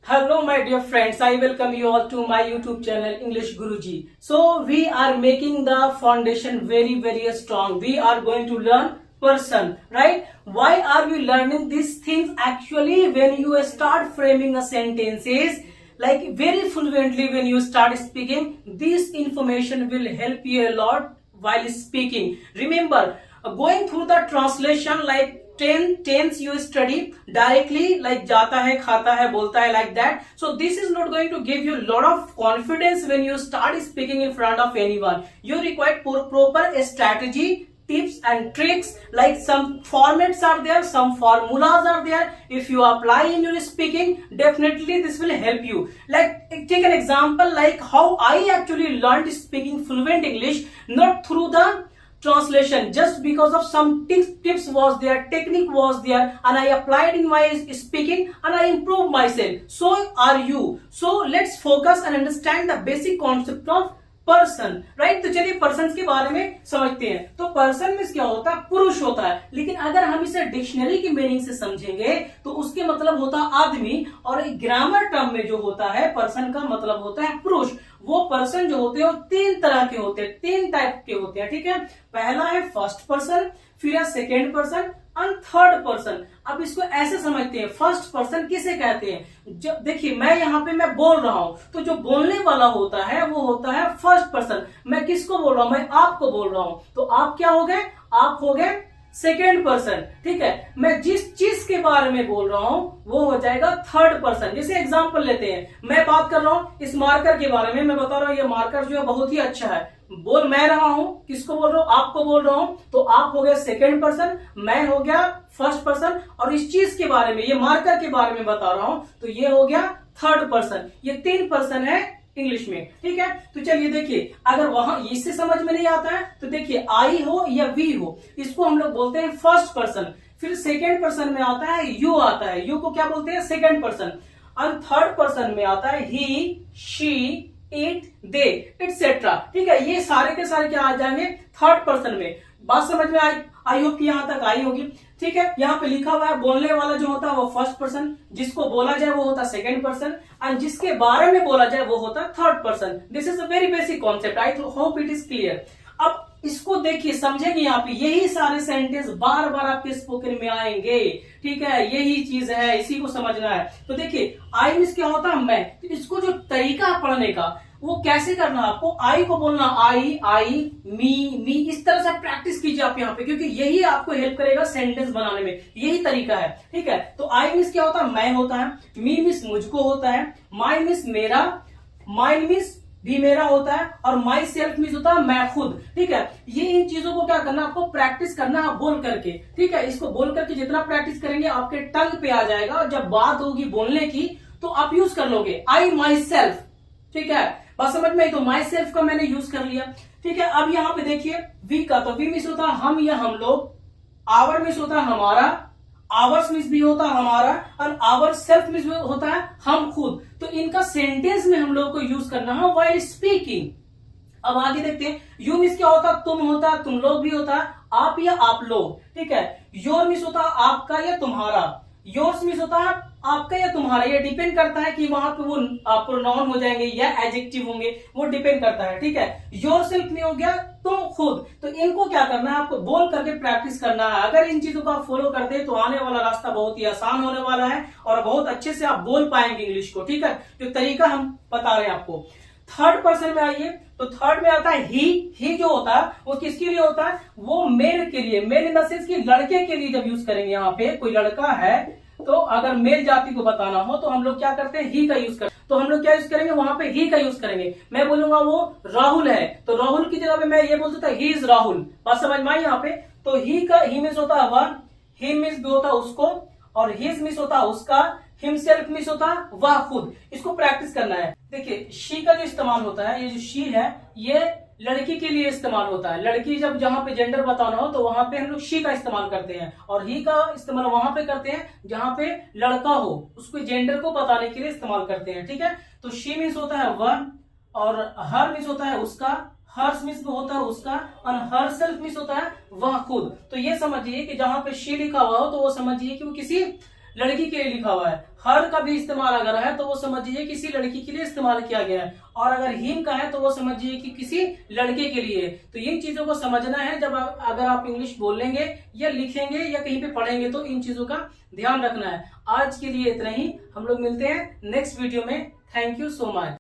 Hello my dear friends, I welcome you all to my YouTube channel English Guruji. So we are making the foundation very strong. We are going to learn person, right? Why are we learning these things? Actually, when you start framing a sentences like very fluently, when you start speaking, this information will help you a lot while speaking. Remember, going through the translation like tense you study directly like जाता है खाता है बोलता है like that. So this is not going to give you a lot of confidence when you start speaking in front of anyone. You require proper strategy, tips and tricks, like some formats are there, some formulas are there. If you apply in your speaking, definitely this will help you. Like take an example like how I actually learned speaking fluent English, not through the translation, just because of some tips was there, technique was there, and I applied in my speaking and I improved myself. So are you. So let's focus and understand the basic concept of person, right? तो चलिए person के बारे में समझते हैं. तो person में क्या होता है? पुरुष होता है. लेकिन अगर हम इसे डिक्शनरी की मीनिंग से समझेंगे तो उसके मतलब होता है आदमी, और ग्रामर टर्म में जो होता है पर्सन का मतलब होता है पुरुष. वो पर्सन जो होते हैं वो तीन तरह के होते हैं, तीन टाइप के होते हैं, ठीक है? पहला है फर्स्ट पर्सन, फिर है सेकेंड पर्सन और थर्ड पर्सन. अब इसको ऐसे समझते हैं, फर्स्ट पर्सन किसे कहते हैं? जब देखिए मैं यहाँ पे मैं बोल रहा हूं तो जो बोलने वाला होता है वो होता है फर्स्ट पर्सन. मैं किसको बोल रहा हूं? मैं आपको बोल रहा हूं. तो आप क्या हो गए? आप हो गए सेकेंड पर्सन, ठीक है? मैं जिस चीज के बारे में बोल रहा हूं वो हो जाएगा थर्ड पर्सन. जैसे एग्जांपल लेते हैं, मैं बात कर रहा हूं इस मार्कर के बारे में, मैं बता रहा हूं ये मार्कर जो है बहुत ही अच्छा है. बोल मैं रहा हूं, किसको बोल रहा हूं? आपको बोल रहा हूं. तो आप हो गए सेकेंड पर्सन, मैं हो गया फर्स्ट पर्सन, और इस चीज के बारे में, ये मार्कर के बारे में बता रहा हूं तो ये हो गया थर्ड पर्सन. ये तीन पर्सन है इंग्लिश में, ठीक है? तो चलिए देखिए, अगर वहां इससे समझ में नहीं आता है तो देखिए आई हो या वी हो, इसको हम लोग बोलते हैं फर्स्ट पर्सन. फिर सेकेंड पर्सन में आता है यू, आता है यू को क्या बोलते हैं? Second person. और थर्ड पर्सन में आता है ही, शी, इट, दे, एटसेट्रा, ठीक है? ये सारे के सारे क्या आ जाएंगे? थर्ड पर्सन में. बात समझ में आई होप कि यहां तक आई होगी, ठीक है? यहाँ पे लिखा हुआ है बोलने वाला जो होता है वो फर्स्ट पर्सन, जिसको बोला जाए वो होता है सेकेंड पर्सन, एंड जिसके बारे में बोला जाए वो होता है third person. This is a very basic concept. I hope it is clear. अब इसको देखिए, समझेंगे यहाँ पे यही सारे सेंटेंस बार बार आपके स्पोकन में आएंगे, ठीक है? यही चीज है, इसी को समझना है. तो देखिए आई मीन्स क्या होता है? मैं. तो इसको जो तरीका है पढ़ने का वो कैसे करना है आपको? आई को बोलना आई, मी, इस तरह से प्रैक्टिस कीजिए आप यहाँ पे, क्योंकि यही आपको हेल्प करेगा सेंटेंस बनाने में. यही तरीका है, ठीक है? तो आई मीन्स क्या होता है? मैं होता है. मी मीन्स मुझको होता है. माई मीन्स मेरा. माइंड मीन्स भी मेरा होता है. और माई सेल्फ मीन्स होता है मैं खुद, ठीक है? ये इन चीजों को क्या करना आपको? प्रैक्टिस करना है बोल करके, ठीक है? इसको बोल करके जितना प्रैक्टिस करेंगे आपके टंग पे आ जाएगा, और जब बात होगी बोलने की तो आप यूज कर लोगे आई माई सेल्फ, ठीक है? बस समझ में आई. तो माई सेल्फ का मैंने यूज कर लिया, ठीक है? अब यहाँ पे देखिए वी का, तो वी मिस होता है हम या हम लोग. आवर मिस होता है हमारा. आवर्स मिस भी होता है हमारा. और आवर सेल्फ मिस होता है हम खुद. तो इनका सेंटेंस में हम लोग को यूज करना है व्हाइल स्पीकिंग. अब आगे देखते हैं. यू मिस क्या होता है? तुम होता है, तुम लोग भी होता है, आप या आप लोग, ठीक है? योर मिस होता है आपका या तुम्हारा. योर्स मिस होता है आपका या तुम्हारा. ये डिपेंड करता है कि वहां पे वो प्रोनाउन हो जाएंगे या एडजेक्टिव होंगे, वो डिपेंड करता है, ठीक है? योर सेल्फ में हो गया तुम खुद. तो इनको क्या करना है आपको? बोल करके प्रैक्टिस करना है. अगर इन चीजों को आप फॉलो करते हैं तो आने वाला रास्ता बहुत ही आसान होने वाला है, और बहुत अच्छे से आप बोल पाएंगे इंग्लिश को, ठीक है? जो तरीका हम बता रहे हैं आपको. थर्ड पर्सन में आइए, तो थर्ड में आता है ही जो होता है वो किसके लिए होता है? वो मेल के लिए. मेल इन द सेंस कि लड़के के लिए जब यूज करेंगे, यहाँ पे कोई लड़का है तो अगर मेल जाति को बताना हो तो हम लोग क्या करते हैं? ही का यूज करते हैं. तो हम लोग क्या यूज करेंगे? वहां पे ही का यूज करेंगे. मैं बोलूंगा वो राहुल है, तो राहुल की जगह पे मैं ये बोल सकता ही इज राहुल. बात समझ में आई यहाँ पे? तो ही का ही मिस होता है वह, ही मिस भी होता है उसको, और हिज मिस होता है उसका, हिमसेल्फ मिस होता है वह खुद. इसको प्रैक्टिस करना है. देखिए शी का जो इस्तेमाल होता है, ये जो शी है ये लड़की के लिए इस्तेमाल होता है. लड़की जब जहां पे जेंडर बताना हो तो वहां पे हम लोग शी का इस्तेमाल करते हैं, और ही का इस्तेमाल वहां पे करते हैं जहां पे लड़का हो, उसको जेंडर को बताने के लिए इस्तेमाल करते हैं, ठीक है? तो शी मीन्स होता है वह, और हर मीन्स होता है उसका, हर्ष मिस होता है उसका, और हर सेल्फ मिस होता है वह खुद. तो ये समझिए कि जहां पे शी लिखा हुआ हो तो वो समझिए कि वो किसी लड़की के लिए लिखा हुआ है। हर का भी इस्तेमाल अगर है तो वो समझिए किसी लड़की के लिए इस्तेमाल किया गया है, और अगर हिम का है तो वो समझिए कि किसी लड़के के लिए। तो इन चीजों को समझना है जब अगर आप इंग्लिश बोलेंगे या लिखेंगे या कहीं पे पढ़ेंगे, तो इन चीजों का ध्यान रखना है। आज के लिए इतना ही, हम लोग मिलते हैं नेक्स्ट वीडियो में। Thank you so much.